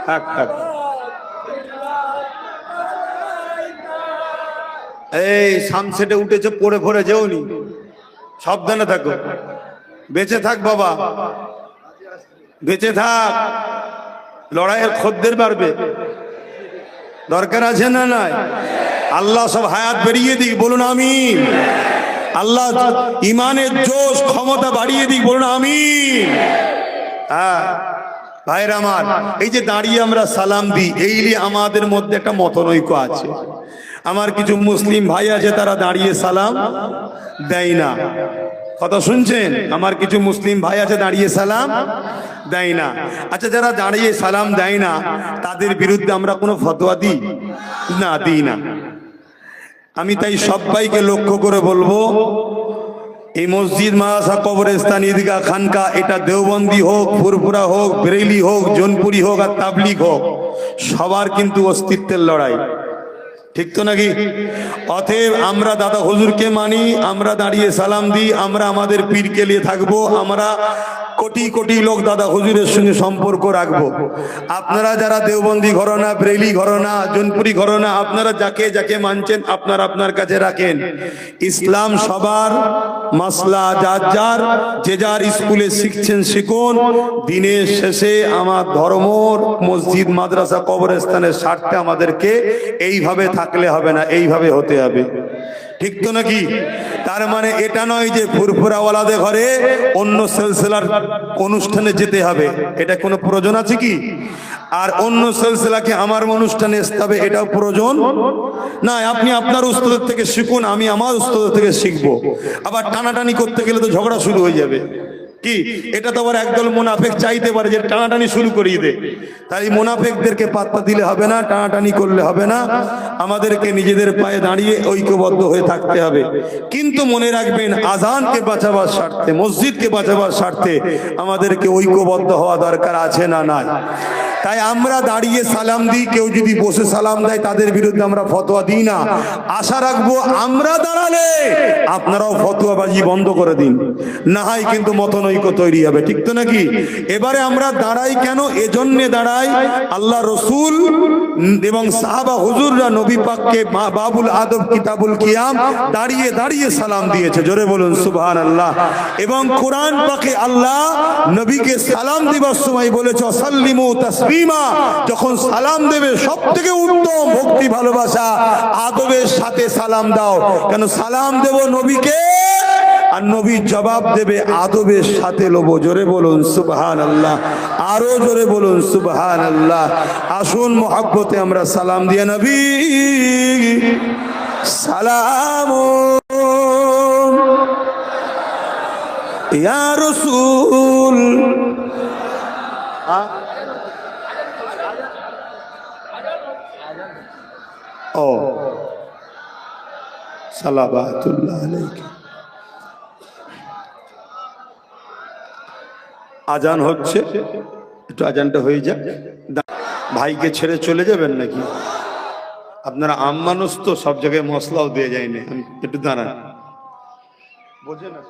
থাক থাক। এই সামসেটে উঠেছে, পড়ে পড়ে যেওনি, সাবধানে থাকো। বেঁচে থাক বাবা, বেঁচে থাক। লড়াইয়ের খদ্দের বাড়বে, দরকার আছে না নাই? আল্লাহ সব হায়াত বেরিয়ে দিক, বলুন আমিন। আল্লাহ ইমানের জোশ ক্ষমতা বাড়িয়ে দিক, বলুন আমিন। হ্যাঁ ভাইরা আমার, এই যে দাঁড়িয়ে আমরা সালাম দিই, এই নিয়ে আমাদের মধ্যে একটা মতনৈক্য আছে। আমার কিছু মুসলিম ভাই আছে, তারা দাঁড়িয়ে সালাম দেয় না। কথা শুনছেন? আমার কিছু মুসলিম ভাই আছে দাঁড়িয়ে সালাম দেয় না। আচ্ছা, যারা দাঁড়িয়ে সালাম দেয় না তাদের বিরুদ্ধে আমরা কোনো ফতোয়া দিই না? দিই না। আমি তাই সবাইকে লক্ষ্য করে বলবো, এই মসজিদ, মাদ্রাসা, কবরস্থান, ঈদগাহ, খানকা, এটা দেওবন্দি হোক, ফুরফুরা হোক, বেরেলি হোক, জোনপুরি হোক আর তাবলিগ হোক, সবার কিন্তু অস্তিত্বের লড়াই, ঠিক তো নাকি? অতএব আমরা দাদা হুজুরকে মানি, আমরা দাঁড়িয়ে সালাম দিই, আমরা আমাদের পীরকে নিয়ে থাকবো, আমরা কোটি কোটি লোক দাদা হুজুরের সঙ্গে সম্পর্ক রাখবো। আপনারা যারা দেওবন্দি ঘরানা, বেরেলি ঘরানা, জোনপুরি ঘরানা, আপনারা যাকে যাকে মানছেন আপনারা আপনার কাছে রাখেন। ইসলাম সবার, মাসলা যার যার, যে যার স্কুলে শিখছেন শিখুন। দিনের শেষে আমার ধর্ম, মসজিদ, মাদ্রাসা, কবরস্থানের স্বার্থে আমাদেরকে এইভাবে থাকলে হবে না, এইভাবে হতে হবে, ঠিক তো নাকি? তার মানে এটা নয় যে ফুরফুরাওয়ালাদের ঘরে অন্য সিলসিলার অনুষ্ঠানে যেতে হবে, এটা কোনো প্রয়োজন আছে কি? আর অন্য সিলসিলাকে আমার অনুষ্ঠানে আসতে হবে, এটাও প্রয়োজন না। আপনি আপনার উস্তাদের থেকে শিখুন, আমি আমার উস্তাদের থেকে শিখবো। আবার টানাটানি করতে গেলে তো ঝগড়া শুরু হয়ে যাবে, কি? এটা তো আবার একদল মুনাফিক চাইতে পারে যে টানাটানি শুরু করিয়ে দে। তাই মুনাফিকদেরকে পাত্তা দিলে হবে না, টানাটানি করলে হবে না। আমাদেরকে নিজেদের পায়ে দাঁড়িয়ে ঐক্যবদ্ধ হয়ে থাকতে হবে। কিন্তু মনে রাখবেন, আজানকে বাঁচাবার স্বার্থে, মসজিদকে বাঁচাবার স্বার্থে আমাদেরকে ঐক্যবদ্ধ হওয়া দরকার আছে না নাই? তাই আমরা দাঁড়িয়ে সালাম দিই, কেউ যদি বসে সালাম দেয় তাদের বিরুদ্ধে আমরা ফতোয়া দিই না। আশা রাখবো আমরা দাঁড়ালে আপনারাও ফতোয়াবাজি বন্ধ করে দিন, না হয় কিন্তু মতনৈক্য তৈরি হবে, ঠিক তো নাকি? এবারে আমরা দাঁড়াই কেন? এজন্যে দাঁড়াই, আল্লাহ রসুল এবং সাহাবা হুজুররা নবী পাককে বাবুল আদব কিতাবুল কিয়াম দাঁড়িয়ে দাঁড়িয়ে সালাম দিয়েছে, জোরে বলুন সুবহানাল্লাহ। এবং কোরআন পাকে আল্লাহ নবীকে সালাম দিবার সময় বলেছে সাল্লিমু তাসলিমা। যখন সালাম দেবে সব থেকে উত্তম ভক্তি ভালোবাসা আদবের সাথে সালাম দাও। কেন? সালাম দেব নবীকে, আর নবী জবাব দেবে আদবের সাথে লব, জোরে বলুন সুবহানাল্লাহ, আরো জোরে বলুন সুবহানাল্লাহ। আসুন মহব্বতে আমরা সালাম দিয়ে নবী সালাম ইয়া রাসূল। ও সালাওয়াতুল্লাহ আলাইহি। আজান হচ্ছে, একটু আজানটা হয়ে যাক। ভাইকে ছেড়ে চলে যাবেন নাকি? আপনারা আম মানুষ তো, সব জায়গায় মশলাও দিয়ে যায়নি, একটু দাঁড়ান, বোঝেন না?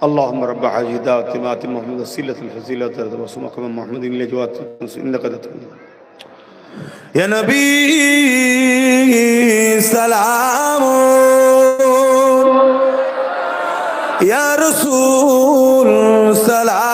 اللهم رب هذه الدعوة التامة محمد وسيلة الفضيلة وسمك من محمد إلى جوات إنك يا نبي سلام يا رسول سلام